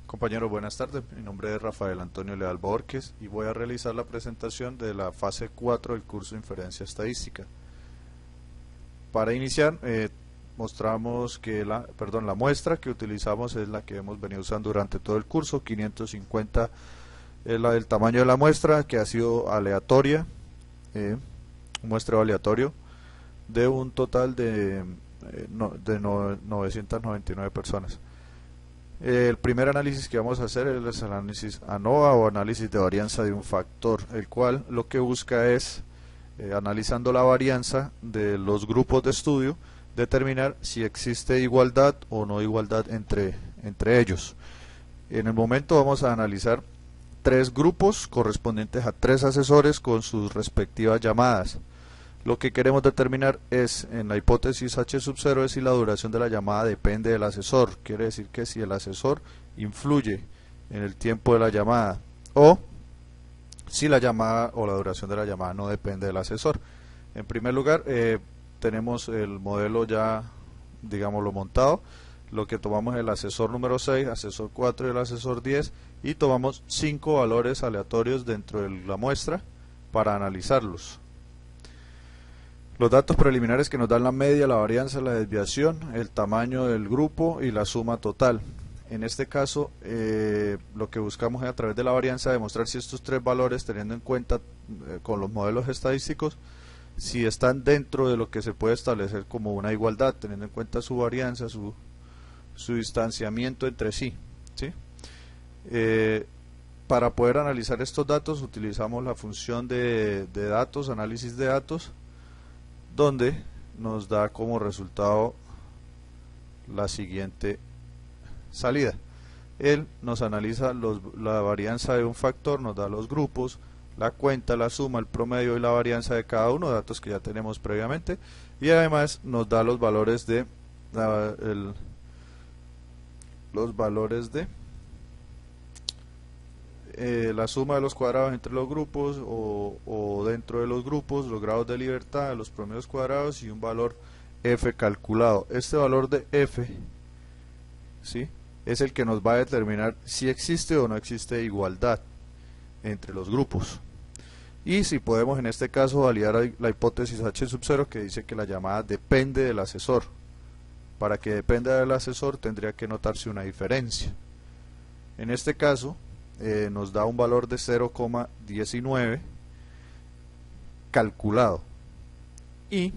Compañeros, buenas tardes. Mi nombre es Rafael Antonio Leal Borges y voy a realizar la presentación de la fase 4 del curso de Inferencia Estadística. Para iniciar, mostramos que la muestra que utilizamos es la que hemos venido usando durante todo el curso. 550 es el tamaño de la muestra, que ha sido aleatoria, un muestreo aleatorio de un total de 999 personas. El primer análisis que vamos a hacer es el análisis ANOVA o análisis de varianza de un factor, el cual lo que busca es, analizando la varianza de los grupos de estudio, determinar si existe igualdad o no igualdad entre ellos. En el momento vamos a analizar tres grupos correspondientes a tres asesores con sus respectivas llamadas. Lo que queremos determinar es, en la hipótesis H sub 0, es si la duración de la llamada depende del asesor. Quiere decir que si el asesor influye en el tiempo de la llamada, o si la llamada o la duración de la llamada no depende del asesor. En primer lugar, tenemos el modelo ya, digámoslo, montado. Lo que tomamos es el asesor número 6, asesor 4 y el asesor 10, y tomamos 5 valores aleatorios dentro de la muestra para analizarlos. Los datos preliminares que nos dan la media, la varianza, la desviación, el tamaño del grupo y la suma total. En este caso, lo que buscamos es, a través de la varianza, demostrar si estos tres valores, teniendo en cuenta con los modelos estadísticos, si están dentro de lo que se puede establecer como una igualdad, teniendo en cuenta su varianza, su distanciamiento entre sí. Para poder analizar estos datos utilizamos la función de datos, análisis de datos, donde nos da como resultado la siguiente salida. Él nos analiza la varianza de un factor, nos da los grupos, la cuenta, la suma, el promedio y la varianza de cada uno, datos que ya tenemos previamente, y además nos da los valores de la suma de los cuadrados entre los grupos o dentro de los grupos, los grados de libertad, los promedios cuadrados y un valor f calculado. Este valor de f, ¿sí?, es el que nos va a determinar si existe o no existe igualdad entre los grupos. Y si podemos en este caso validar la hipótesis H sub 0, que dice que la llamada depende del asesor. Para que dependa del asesor tendría que notarse una diferencia. En este caso nos da un valor de 0,19 calculado, y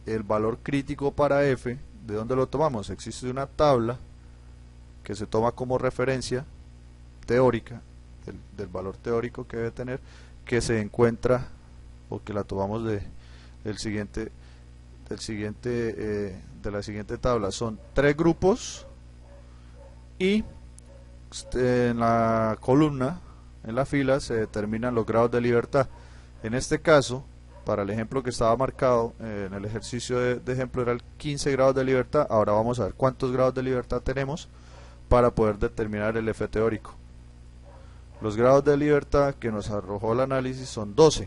el valor crítico para f, ¿de dónde lo tomamos? Existe una tabla que se toma como referencia teórica del valor teórico que debe tener, que se encuentra, o que la tomamos de la siguiente tabla. Son tres grupos y en la columna, en la fila, se determinan los grados de libertad. En este caso, para el ejemplo que estaba marcado en el ejercicio de ejemplo, era el 15 grados de libertad. Ahora vamos a ver cuántos grados de libertad tenemos para poder determinar el F teórico. Los grados de libertad que nos arrojó el análisis son 12.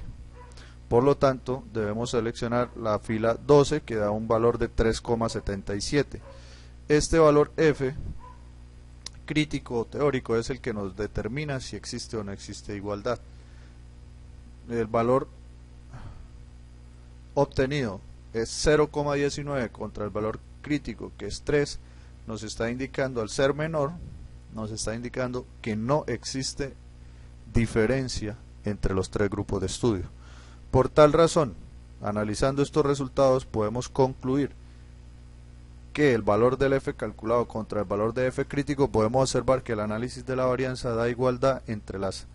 Por lo tanto, debemos seleccionar la fila 12, que da un valor de 3,77. Este valor F crítico o teórico es el que nos determina si existe o no existe igualdad. El valor obtenido es 0,19 contra el valor crítico, que es 3, nos está indicando, al ser menor, nos está indicando que no existe diferencia entre los tres grupos de estudio. Por tal razón, analizando estos resultados, podemos concluir que el valor del F calculado contra el valor de F crítico, podemos observar que el análisis de la varianza da igualdad entre las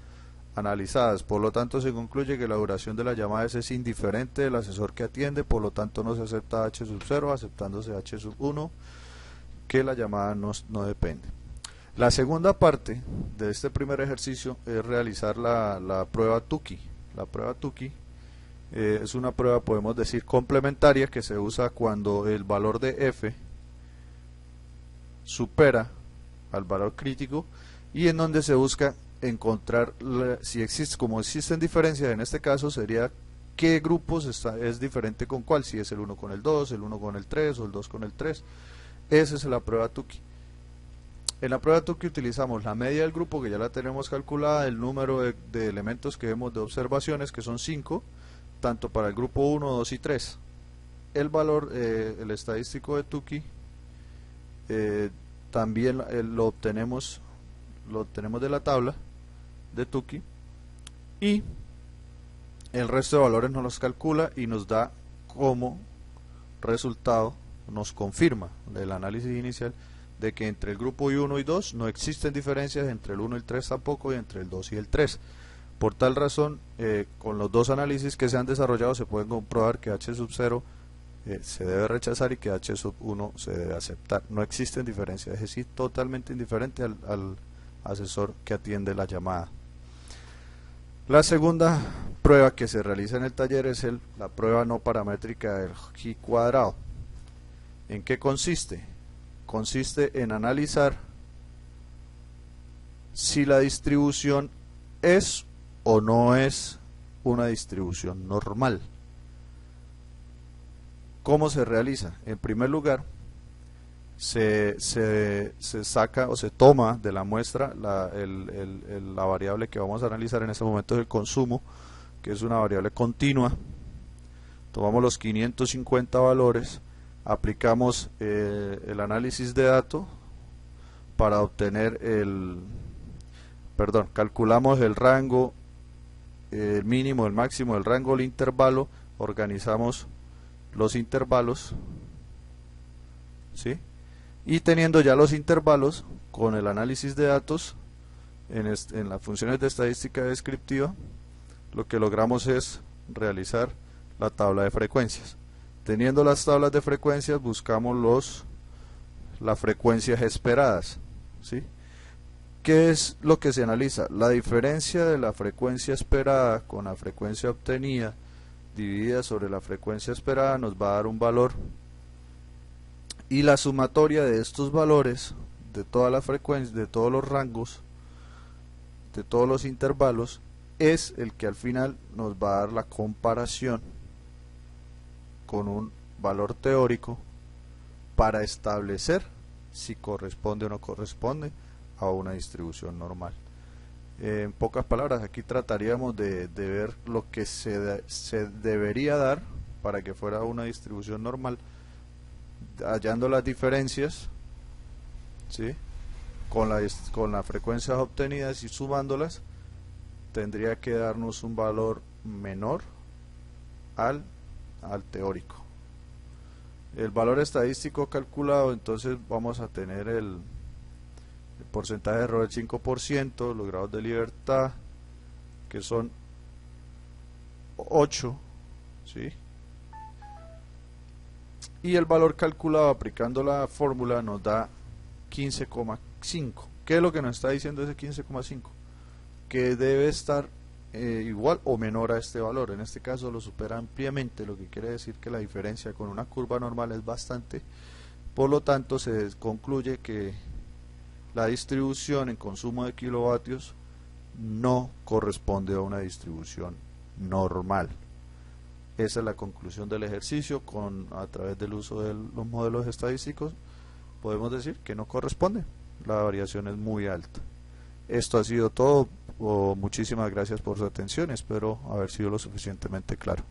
analizadas. Por lo tanto, se concluye que la duración de la llamada es indiferente del asesor que atiende, por lo tanto no se acepta H sub 0, aceptándose H sub 1, que la llamada no depende. La segunda parte de este primer ejercicio es realizar la prueba Tukey. La prueba Tukey es una prueba, podemos decir, complementaria, que se usa cuando el valor de F supera al valor crítico, y en donde se busca encontrar si existe, como existen diferencias, en este caso sería qué grupos es diferente con cuál, si es el 1 con el 2, el 1 con el 3 o el 2 con el 3. Esa es la prueba Tukey. En la prueba Tukey utilizamos la media del grupo, que ya la tenemos calculada, el número de elementos que vemos de observaciones, que son 5, tanto para el grupo 1, 2 y 3. El valor, el estadístico de Tukey, también lo obtenemos de la tabla de Tukey, y el resto de valores nos los calcula y nos da como resultado, nos confirma del análisis inicial de que entre el grupo 1 y 2 no existen diferencias, entre el 1 y el 3 tampoco, y entre el 2 y el 3. Por tal razón, con los dos análisis que se han desarrollado se puede comprobar que H sub 0 se debe rechazar y que H sub 1 se debe aceptar. No existen diferencias, es decir, totalmente indiferente al asesor que atiende la llamada. La segunda prueba que se realiza en el taller es la prueba no paramétrica del Chi cuadrado. ¿En qué consiste? Consiste en analizar si la distribución es o no es una distribución normal. ¿Cómo se realiza? En primer lugar, se saca o se toma de la muestra la variable que vamos a analizar en este momento, es el consumo, que es una variable continua. Tomamos los 550 valores, aplicamos el análisis de datos para obtener calculamos el rango, el mínimo, el máximo, el rango, el intervalo, organizamos los intervalos, ¿sí? Y teniendo ya los intervalos, con el análisis de datos en las funciones de estadística descriptiva, lo que logramos es realizar la tabla de frecuencias. Teniendo las tablas de frecuencias, buscamos las frecuencias esperadas, ¿sí? ¿Qué es lo que se analiza? La diferencia de la frecuencia esperada con la frecuencia obtenida dividida sobre la frecuencia esperada nos va a dar un valor, y la sumatoria de estos valores de toda la frecuencia, de todos los rangos, de todos los intervalos, es el que al final nos va a dar la comparación con un valor teórico para establecer si corresponde o no corresponde a una distribución normal. En pocas palabras, aquí trataríamos de ver lo que se debería dar para que fuera una distribución normal, hallando las diferencias, ¿sí? con las frecuencias obtenidas y sumándolas, tendría que darnos un valor menor al teórico. El valor estadístico calculado, entonces vamos a tener el porcentaje de error del 5%, los grados de libertad, que son 8, ¿sí? Y el valor calculado aplicando la fórmula nos da 15,5. ¿Qué es lo que nos está diciendo ese 15,5? Que debe estar igual o menor a este valor. En este caso lo supera ampliamente, lo que quiere decir que la diferencia con una curva normal es bastante. Por lo tanto, se concluye que la distribución en consumo de kilovatios no corresponde a una distribución normal. Esa es la conclusión del ejercicio. A través del uso de los modelos estadísticos podemos decir que no corresponde, la variación es muy alta. Esto ha sido todo. Muchísimas gracias por su atención, espero haber sido lo suficientemente claro.